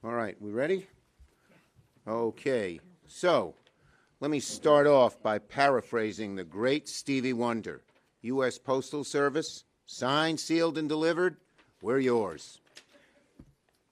All right, we ready? Okay, so let me start off by paraphrasing the great Stevie Wonder. U.S. Postal Service, signed, sealed, and delivered, we're yours.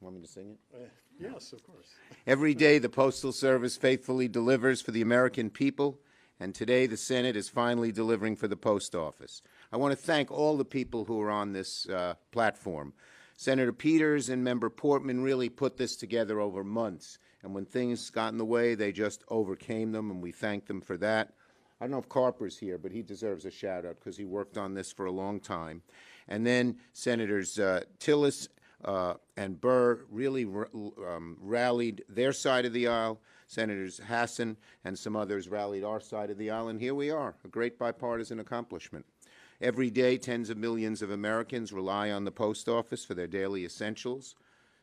Want me to sing it? Yes, of course. Every day the Postal Service faithfully delivers for the American people, and today the Senate is finally delivering for the Post Office. I want to thank all the people who are on this platform. Senator Peters and Member Portman really put this together over months, and when things got in the way, they just overcame them, and we thank them for that. I don't know if Carper's here, but he deserves a shout-out because he worked on this for a long time. And then Senators Tillis and Burr really rallied their side of the aisle. Senators Hassan and some others rallied our side of the aisle, and here we are, a great bipartisan accomplishment. Every day, tens of millions of Americans rely on the post office for their daily essentials.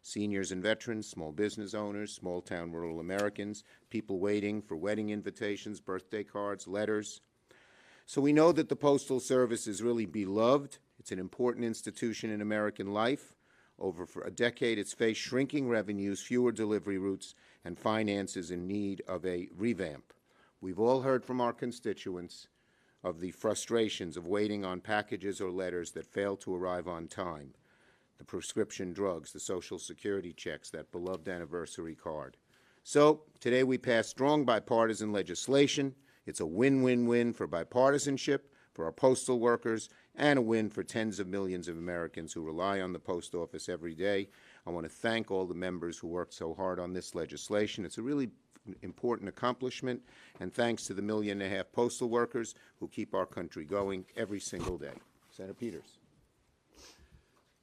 Seniors and veterans, small business owners, small-town rural Americans, people waiting for wedding invitations, birthday cards, letters. So we know that the Postal Service is really beloved. It's an important institution in American life. Over for a decade, it's faced shrinking revenues, fewer delivery routes, and finances in need of a revamp. We've all heard from our constituents of the frustrations of waiting on packages or letters that fail to arrive on time, the prescription drugs, the Social Security checks, that beloved anniversary card. So today we pass strong bipartisan legislation. It's a win-win-win for bipartisanship, for our postal workers, and a win for tens of millions of Americans who rely on the post office every day. I want to thank all the members who worked so hard on this legislation. It's a really important accomplishment, and thanks to the 1.5 million postal workers who keep our country going every single day. Senator Peters.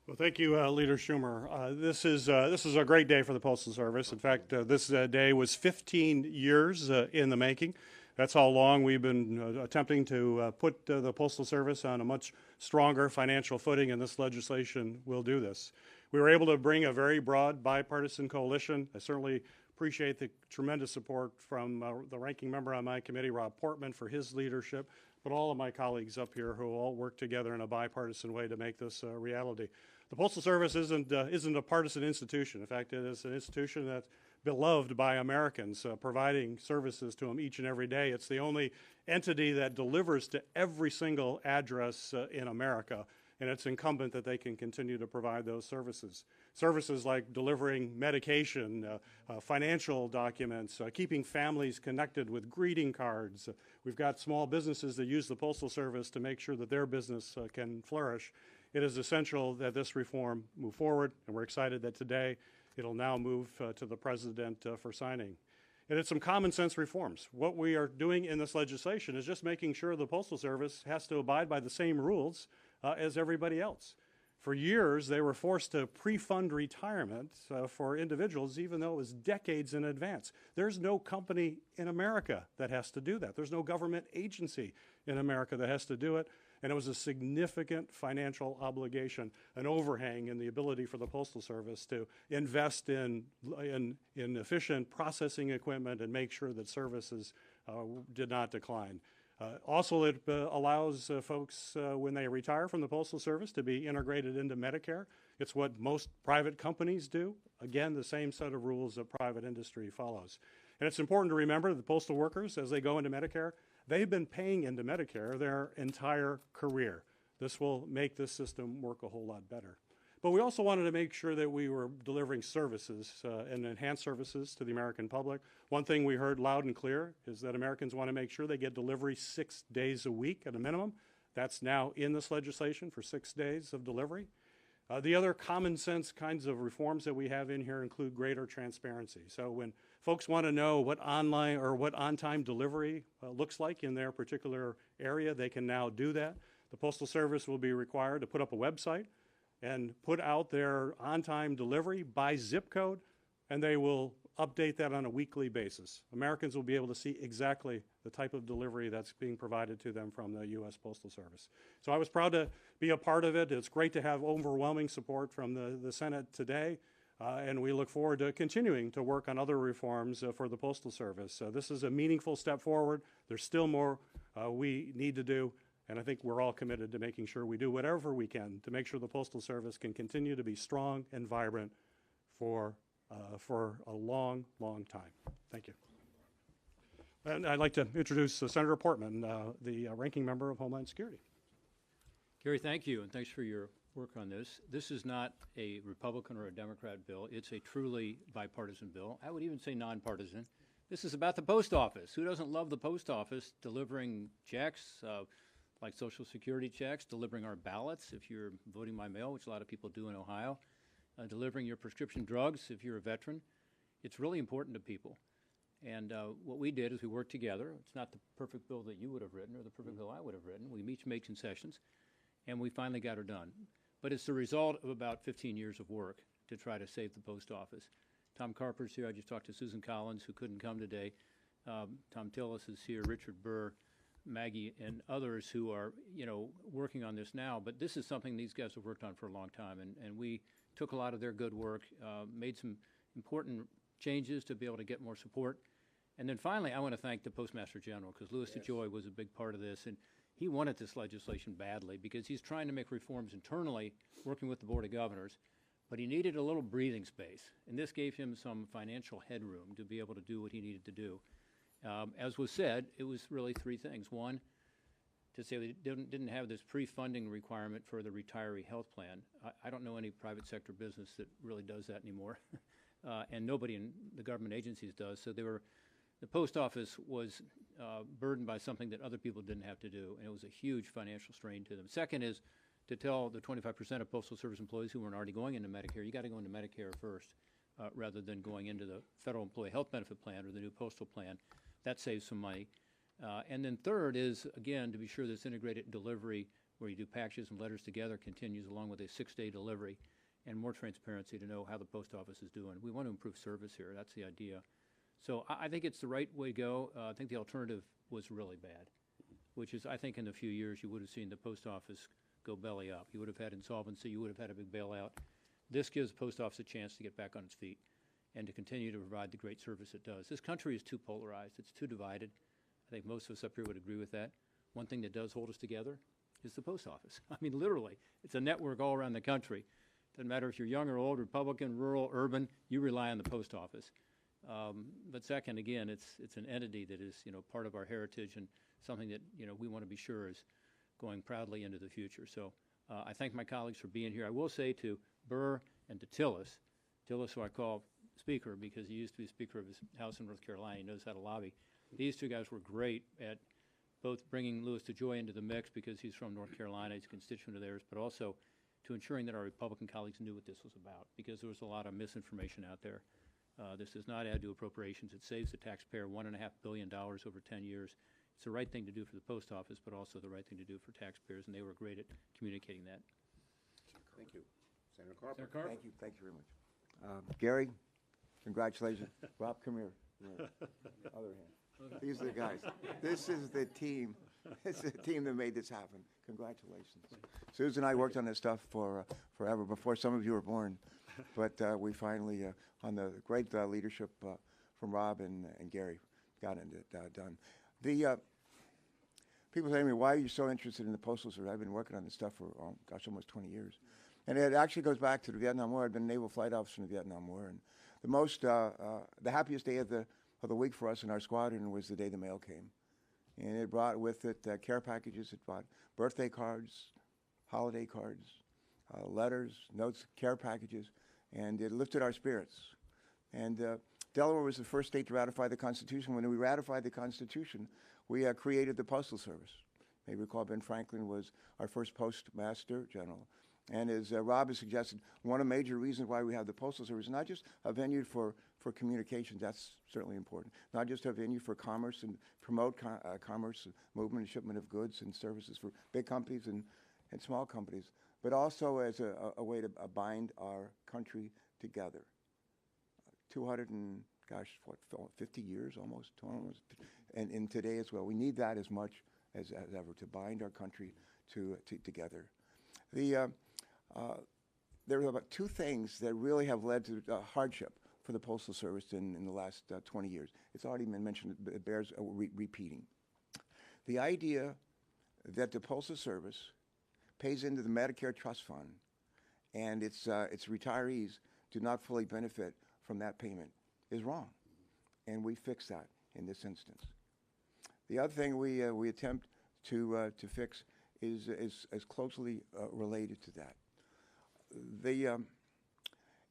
Well, thank you, Leader Schumer. This is a great day for the Postal Service. In fact, this day was 15 years in the making. That's how long we've been attempting to put the Postal Service on a much stronger financial footing, and this legislation will do this. We were able to bring a very broad bipartisan coalition. I certainly appreciate the tremendous support from the ranking member on my committee, Rob Portman, for his leadership, but all of my colleagues up here who all work together in a bipartisan way to make this a reality. The Postal Service isn't a partisan institution. In fact, it is an institution that's beloved by Americans, providing services to them each and every day. It's the only entity that delivers to every single address in America, and it's incumbent that they can continue to provide those services. Services like delivering medication, financial documents, keeping families connected with greeting cards. We've got small businesses that use the Postal Service to make sure that their business can flourish. It is essential that this reform move forward, and we're excited that today it'll now move to the President for signing. And it's some common sense reforms. What we are doing in this legislation is just making sure the Postal Service has to abide by the same rules as everybody else. For years, they were forced to pre-fund retirement for individuals, even though it was decades in advance. There's no company in America that has to do that. There's no government agency in America that has to do it. And it was a significant financial obligation, an overhang in the ability for the Postal Service to invest in efficient processing equipment and make sure that services did not decline. Also, it allows folks, when they retire from the Postal Service, to be integrated into Medicare. It's what most private companies do. Again, the same set of rules that private industry follows. And it's important to remember that the postal workers, as they go into Medicare, they've been paying into Medicare their entire career. This will make this system work a whole lot better. But we also wanted to make sure that we were delivering services and enhanced services to the American public. One thing we heard loud and clear is that Americans want to make sure they get delivery 6 days a week at a minimum. That's now in this legislation for 6 days of delivery. The other common sense kinds of reforms that we have in here include greater transparency. So when folks want to know what online or what on-time delivery looks like in their particular area, they can now do that. The Postal Service will be required to put up a website and put out their on-time delivery by zip code, and they will update that on a weekly basis. Americans will be able to see exactly the type of delivery that's being provided to them from the U.S. Postal Service. So I was proud to be a part of it. It's great to have overwhelming support from the Senate today, and we look forward to continuing to work on other reforms for the Postal Service. This is a meaningful step forward. There's still more we need to do, and I think we're all committed to making sure we do whatever we can to make sure the Postal Service can continue to be strong and vibrant for for a long, long time. Thank you. And I'd like to introduce Senator Portman, the ranking member of Homeland Security. Gary, thank you, and thanks for your work on this. This is not a Republican or a Democrat bill. It's a truly bipartisan bill. I would even say nonpartisan. This is about the post office. Who doesn't love the post office delivering checks, like Social Security checks, delivering our ballots if you're voting by mail, which a lot of people do in Ohio, delivering your prescription drugs if you're a veteran. It's really important to people. And what we did is we worked together. It's not the perfect bill that you would have written or the perfect bill I would have written. We each made concessions, and we finally got her done. But it's the result of about 15 years of work to try to save the post office. Tom Carper's here. I just talked to Susan Collins, who couldn't come today. Tom Tillis is here, Richard Burr, Maggie, and others who are, working on this now. But this is something these guys have worked on for a long time, and we took a lot of their good work, made some important changes to be able to get more support. And then finally, I want to thank the Postmaster General, because Louis DeJoy was a big part of this, and he wanted this legislation badly because he's trying to make reforms internally, working with the Board of Governors, but he needed a little breathing space, and this gave him some financial headroom to be able to do what he needed to do. As was said, it was really three things. One, to say we didn't have this pre-funding requirement for the retiree health plan. I don't know any private sector business that really does that anymore, and nobody in the government agencies does. So the post office was burdened by something that other people didn't have to do, and it was a huge financial strain to them. Second is to tell the 25% of Postal Service employees who weren't already going into Medicare, you got to go into Medicare first rather than going into the Federal Employee Health Benefit Plan or the new postal plan. That saves some money. And then third is, again, to be sure this integrated delivery where you do packages and letters together continues along with a 6-day delivery and more transparency to know how the post office is doing. We want to improve service here. That's the idea. So I think it's the right way to go. I think the alternative was really bad, which is I think in a few years you would have seen the post office go belly up. You would have had insolvency. You would have had a big bailout. This gives the post office a chance to get back on its feet and to continue to provide the great service it does. This country is too polarized. It's too divided. I think most of us up here would agree with that. One thing that does hold us together is the post office. I mean, literally, it's a network all around the country. Doesn't matter if you're young or old, Republican, rural, urban, you rely on the post office. But second, again, it's an entity that is, part of our heritage and something that, we want to be sure is going proudly into the future. So I thank my colleagues for being here. I will say to Burr and to Tillis, who I call Speaker because he used to be Speaker of his House in North Carolina. He knows how to lobby. These two guys were great at both bringing Louis DeJoy into the mix because he's from North Carolina, he's a constituent of theirs, but also to ensuring that our Republican colleagues knew what this was about because there was a lot of misinformation out there. This does not add to appropriations. It saves the taxpayer $1.5 billion over 10 years. It's the right thing to do for the post office, but also the right thing to do for taxpayers, and they were great at communicating that. Thank you. Senator Carper. Senator Carper. Thank you very much. Gary, congratulations. Rob, come here. Other hand. These are the guys. This is the team. It's the team that made this happen. Congratulations. Susan and I worked on this stuff for forever, before some of you were born. But we finally, on the great leadership from Rob and Gary, got it done. The people say to me, why are you so interested in the Postal Service? I've been working on this stuff for, almost 20 years. And it actually goes back to the Vietnam War. I've been a naval flight officer in the Vietnam War. And the happiest day of the week for us in our squadron was the day the mail came. And it brought with it care packages. It brought birthday cards, holiday cards, letters, notes, care packages. And it lifted our spirits. And Delaware was the first state to ratify the Constitution. When we ratified the Constitution, we created the Postal Service. You may recall Ben Franklin was our first Postmaster General. And as Rob has suggested, one of the major reasons why we have the Postal Service is not just a venue for communications, that's certainly important, not just a venue for commerce and promote commerce, movement and shipment of goods and services for big companies and small companies, but also as a way to bind our country together. 50 years almost, and today as well. We need that as much as ever to bind our country together. There are about two things that really have led to hardship for the Postal Service in the last 20 years. It's already been mentioned, but it bears repeating. The idea that the Postal Service pays into the Medicare Trust Fund and its retirees do not fully benefit from that payment is wrong, and we fix that in this instance. The other thing we attempt to fix is closely related to that.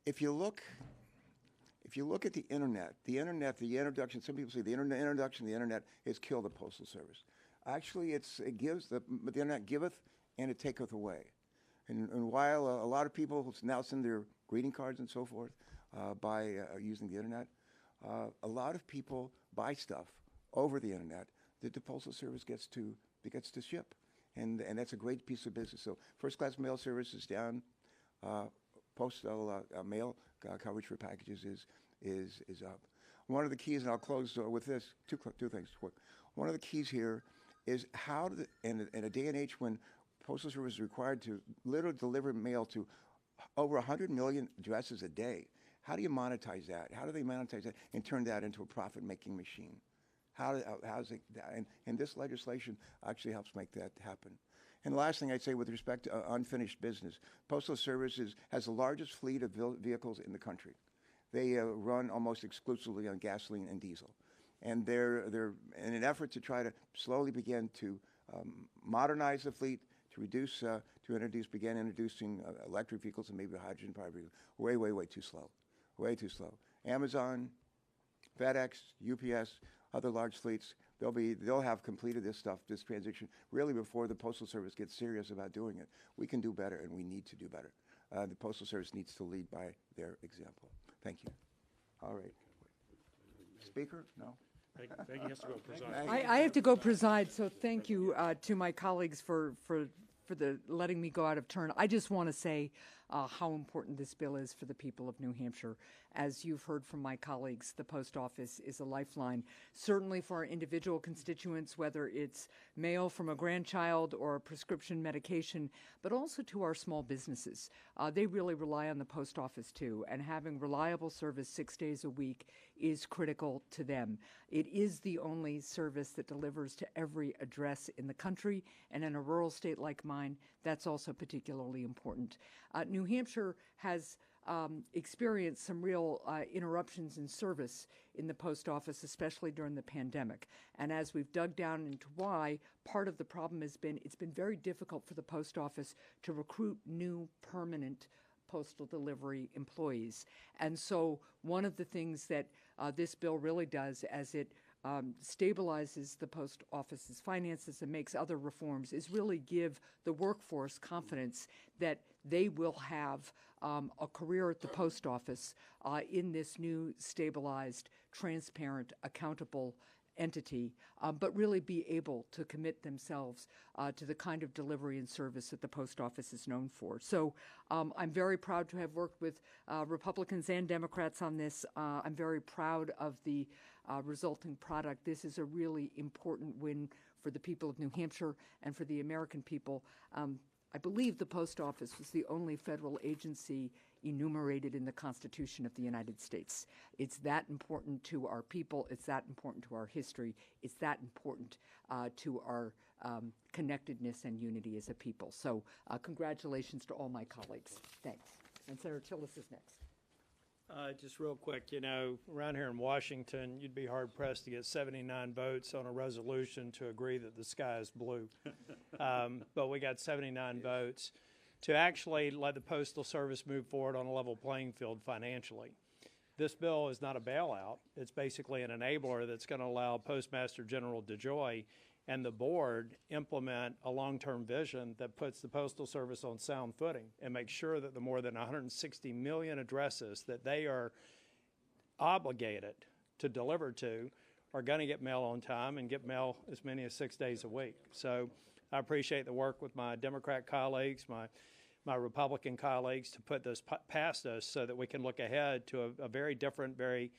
If you look at the internet, the introduction, some people say the introduction of the internet has killed the Postal Service. Actually, the internet giveth and it taketh away. And while a lot of people now send their greeting cards and so forth by using the internet, a lot of people buy stuff over the internet that the Postal Service gets to ship, and that's a great piece of business. So first-class mail service is down. Postal mail coverage for packages is up. One of the keys, and I'll close with this, two things quick. One of the keys here is how, in a day and age when Postal Service is required to literally deliver mail to over 100 million addresses a day, how do you monetize that? How do they monetize that and turn that into a profit-making machine? How's it, and this legislation actually helps make that happen. And the last thing I'd say with respect to unfinished business, Postal Service has the largest fleet of vehicles in the country. They run almost exclusively on gasoline and diesel. And they're in an effort to try to slowly begin to modernize the fleet, to begin introducing electric vehicles and maybe hydrogen-powered vehicles. Way too slow. Way too slow. Amazon, FedEx, UPS, other large fleets, they'll have completed this transition, really before the Postal Service gets serious about doing it. We can do better, and we need to do better. The Postal Service needs to lead by their example. Thank you. All right. Speaker? No? Peggy has to go preside. I have to go preside, so thank you to my colleagues for letting me go out of turn. I just want to say how important this bill is for the people of New Hampshire. As you've heard from my colleagues, the post office is a lifeline, certainly for our individual constituents, whether it's mail from a grandchild or a prescription medication, but also to our small businesses. They really rely on the post office too, and having reliable service 6 days a week is critical to them. It is the only service that delivers to every address in the country, and in a rural state like mine, that's also particularly important. New Hampshire has experienced some real interruptions in service in the post office, especially during the pandemic. And as we've dug down into why, part of the problem has been it's been very difficult for the post office to recruit new permanent postal delivery employees. And so one of the things that this bill really does, as it stabilizes the post office's finances and makes other reforms, is really give the workforce confidence that they will have a career at the post office in this new stabilized, transparent, accountable entity, but really be able to commit themselves to the kind of delivery and service that the post office is known for. So I'm very proud to have worked with Republicans and Democrats on this. I'm very proud of the resulting product. This is a really important win for the people of New Hampshire and for the American people. I believe the post office was the only federal agency enumerated in the Constitution of the United States. It's that important to our people. It's that important to our history. It's that important to our connectedness and unity as a people. So congratulations to all my colleagues. Thanks. And Senator Tillis is next. Just real quick, you know, around here in Washington, you'd be hard-pressed to get 79 votes on a resolution to agree that the sky is blue. But we got 79 votes to actually let the Postal Service move forward on a level playing field financially. This bill is not a bailout. It's basically an enabler that's going to allow Postmaster General DeJoy and the board implement a long-term vision that puts the Postal Service on sound footing and makes sure that the more than 160 million addresses that they are obligated to deliver to are going to get mail on time and get mail as many as 6 days a week. So I appreciate the work with my Democrat colleagues, my Republican colleagues to put this past us so that we can look ahead to a very different, very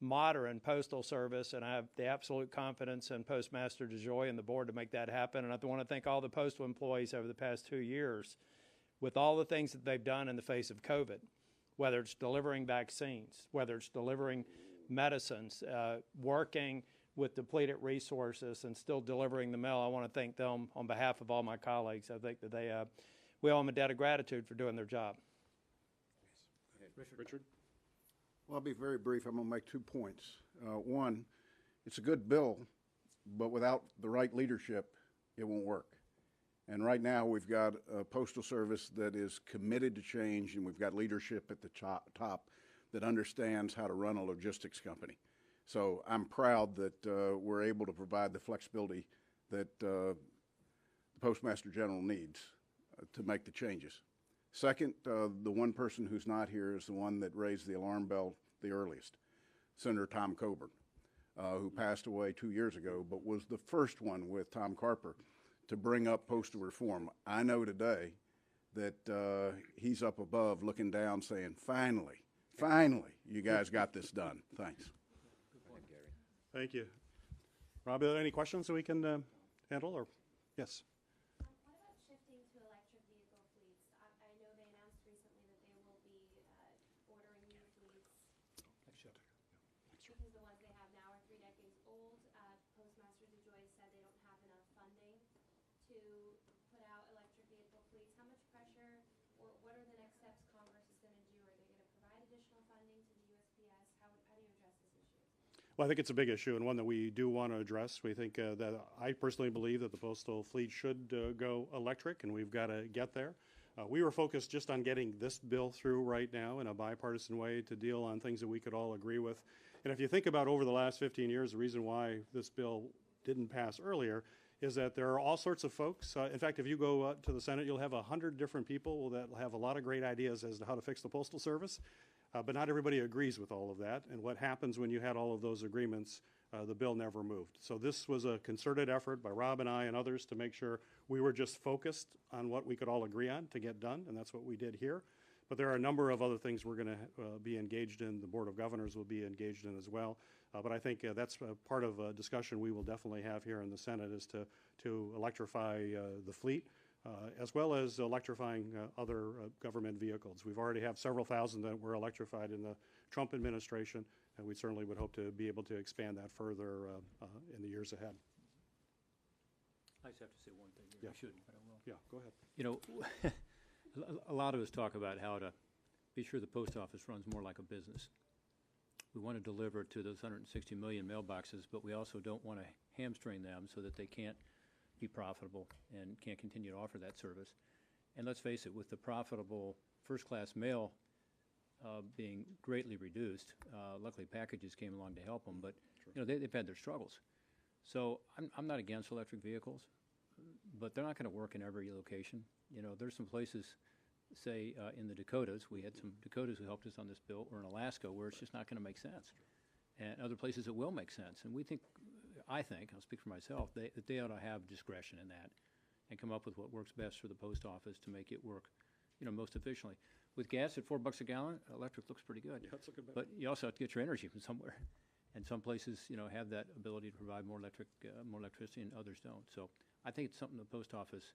modern postal service, and I have the absolute confidence in Postmaster DeJoy and the board to make that happen. And I want to thank all the postal employees over the past 2 years with all the things that they've done in the face of COVID, whether it's delivering vaccines, whether it's delivering medicines, working with depleted resources and still delivering the mail. I want to thank them on behalf of all my colleagues. I think that we owe them a debt of gratitude for doing their job. Richard? Well, I'll be very brief. I'm going to make 2 points. One, it's a good bill, but without the right leadership, it won't work. And right now, we've got a Postal Service that is committed to change, and we've got leadership at the top that understands how to run a logistics company. So I'm proud that we're able to provide the flexibility that the Postmaster General needs to make the changes. Second, the one person who's not here is the one that raised the alarm bell the earliest, Senator Tom Coburn, who passed away 2 years ago, but was the first one with Tom Carper to bring up postal reform. I know today that he's up above looking down saying, finally, you guys got this done. Thanks. Thank you. Rob, are there any questions that we can handle? Or yes. What about shifting to electric vehicle fleets? I know they announced recently that they will be ordering new fleets because the ones they have now are 3 decades old. Postmaster DeJoy said they don't have enough funding to put out electric vehicle fleets. How much pressure, or what are the next steps Congress is going to do? Are they going to provide additional funding to the USPS? How do you address this issue? Well, I think it's a big issue and one that we do want to address. We think that I personally believe that the postal fleet should go electric, and we've got to get there. We were focused just on getting this bill through right now in a bipartisan way to deal on things that we could all agree with. And if you think about over the last 15 years, the reason why this bill didn't pass earlier is that there are all sorts of folks. In fact, if you go to the Senate, you'll have 100 different people that have a lot of great ideas as to how to fix the Postal Service. But not everybody agrees with all of that. And what happens when you had all of those agreements, the bill never moved. So this was a concerted effort by Rob and I and others to make sure we were just focused on what we could all agree on to get done, and that's what we did here. But there are a number of other things we're going to be engaged in. The Board of Governors will be engaged in as well. But I think that's part of a discussion we will definitely have here in the Senate, is to electrify the fleet. As well as electrifying other government vehicles. We've already have several thousand that were electrified in the Trump administration, and we certainly would hope to be able to expand that further in the years ahead. I just have to say one thing here. Yeah. I shouldn't, but I will. Yeah, go ahead. You know, a lot of us talk about how to be sure the post office runs more like a business. We want to deliver to those 160 million mailboxes, but we also don't want to hamstring them so that they can't be profitable and can't continue to offer that service. And let's face it, with the profitable first-class mail being greatly reduced, luckily packages came along to help them, but you know, they've had their struggles. So I'm not against electric vehicles, but they're not going to work in every location. You know, there's some places, say in the Dakotas, we had some Dakotas who helped us on this bill, or in Alaska, where it's just not going to make sense. And other places it will make sense. And I think, I'll speak for myself, that they ought to have discretion in that and come up with what works best for the post office to make it work, you know, most efficiently. With gas at $4 a gallon, electric looks pretty good. Yeah, it's looking better. But you also have to get your energy from somewhere. And some places, you know, have that ability to provide more electricity, and others don't. So I think it's something the post office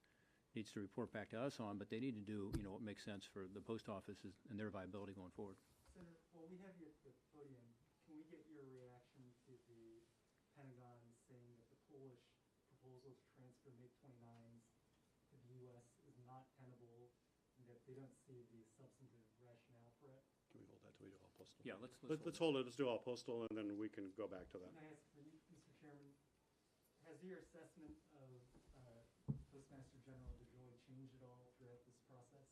needs to report back to us on, but they need to do, you know, what makes sense for the post offices and their viability going forward. Senator, while we have you at the podium, can we get your reaction to the Pentagon saying that the Polish proposal to transfer MiG-29s to the U.S. is not tenable, and that they don't see the substantive rationale for it? Can we hold that till we do all postal? Yeah, let's hold it. Let's do all postal, and then we can go back to that. Can I ask, Mr. Chairman, has your assessment of Postmaster General DeJoy changed at all throughout this process?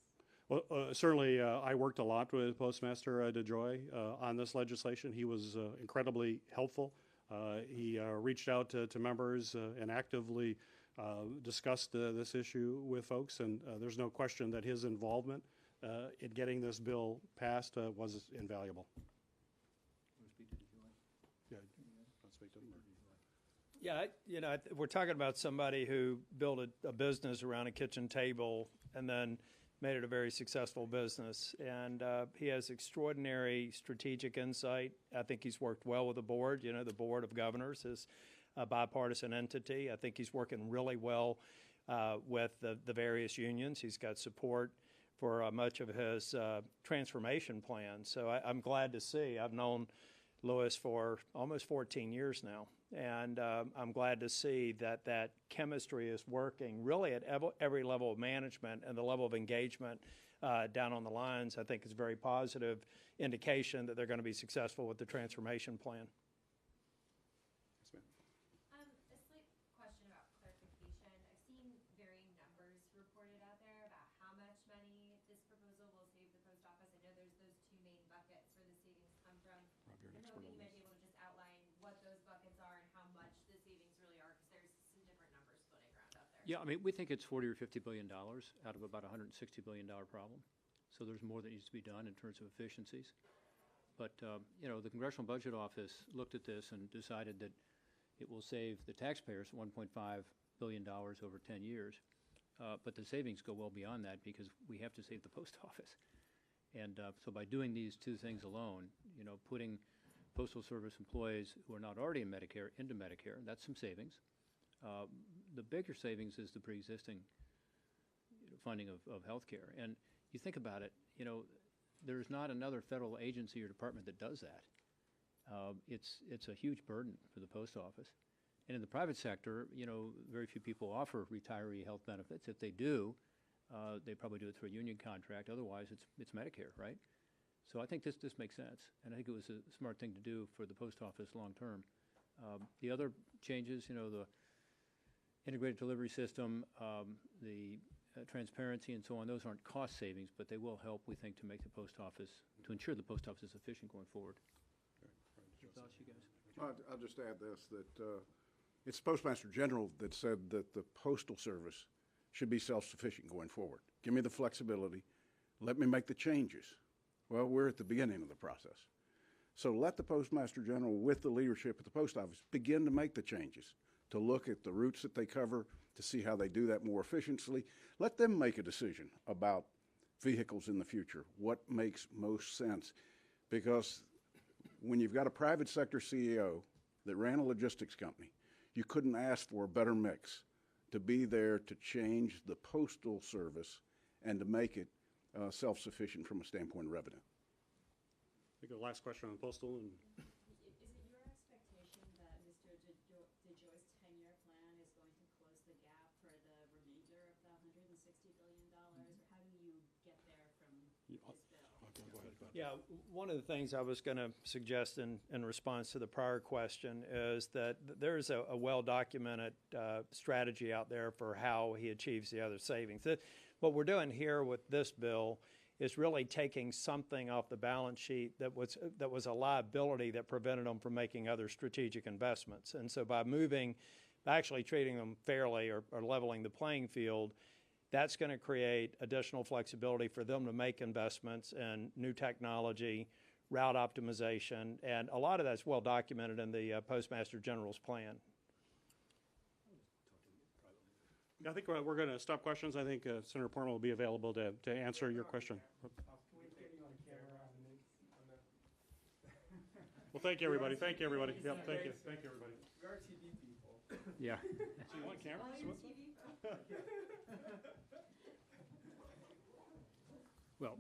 Well, certainly, I worked a lot with Postmaster DeJoy on this legislation. He was incredibly helpful. He reached out to members and actively discussed this issue with folks, and there's no question that his involvement in getting this bill passed was invaluable. Want to speak to DeJoy? Yeah, I'll speak to him. Yeah, you know, we're talking about somebody who built a business around a kitchen table and then made it a very successful business. And he has extraordinary strategic insight. I think he's worked well with the board. You know, the Board of Governors is a bipartisan entity. I think he's working really well with the various unions. He's got support for much of his transformation plan. So I'm glad to see. I've known Louis for almost 14 years now. And I'm glad to see that chemistry is working really at every level of management and the level of engagement down on the lines, I think is a very positive indication that they're going to be successful with the transformation plan. A slight question about clarification. I've seen varying numbers reported out there about how much money this proposal will save the post office. I know there's those two main buckets where the savings come from. I'm hoping you might be able to just outline what those buckets are and how much the savings really are, because there's some different numbers floating around out there. Yeah, I mean, we think it's $40 or $50 billion out of about a $160 billion problem. So there's more that needs to be done in terms of efficiencies. But, you know, the Congressional Budget Office looked at this and decided that it will save the taxpayers $1.5 billion over 10 years. But the savings go well beyond that because we have to save the post office. And so by doing these two things alone, you know, putting Postal Service employees who are not already in Medicare into Medicare, that's some savings. The bigger savings is the pre-existing funding of health care. And you think about it, you know, there's not another federal agency or department that does that. It's a huge burden for the post office. And in the private sector, you know, very few people offer retiree health benefits. If they do, they probably do it through a union contract. Otherwise, it's Medicare, right? So I think this makes sense. And I think it was a smart thing to do for the post office long term. The other changes, you know, the integrated delivery system, the transparency and so on, those aren't cost savings, but they will help, we think, to make the post office, to ensure the post office is efficient going forward. Your thoughts, you guys? I'll just add this, that it's the Postmaster General that said that the Postal Service should be self-sufficient going forward. Give me the flexibility. Let me make the changes. Well, we're at the beginning of the process. So let the Postmaster General, with the leadership at the Post Office, begin to make the changes, to look at the routes that they cover, to see how they do that more efficiently. Let them make a decision about vehicles in the future, what makes most sense. Because when you've got a private sector CEO that ran a logistics company, you couldn't ask for a better mix to be there to change the Postal Service and to make it self-sufficient from a standpoint of revenue. I think the last question on postal. And Is it your expectation that Mr. DeJoy's 10-year plan is going to close the gap for the remainder of the $160 billion? Or how do you get there from this bill? Yeah, one of the things I was going to suggest in response to the prior question is that there's a well-documented strategy out there for how he achieves the other savings. What we're doing here with this bill is really taking something off the balance sheet that was a liability that prevented them from making other strategic investments. And so by actually treating them fairly or leveling the playing field, that's going to create additional flexibility for them to make investments in new technology, route optimization, and a lot of that's well documented in the Postmaster General's plan. I think we're going to stop questions. I think Senator Portman will be available to answer your question. Can we get you on camera Well, thank you, everybody. Thank you, everybody. Yep, thank you. Thank you, everybody. We are TV people. Yeah. So you want cameras? Well,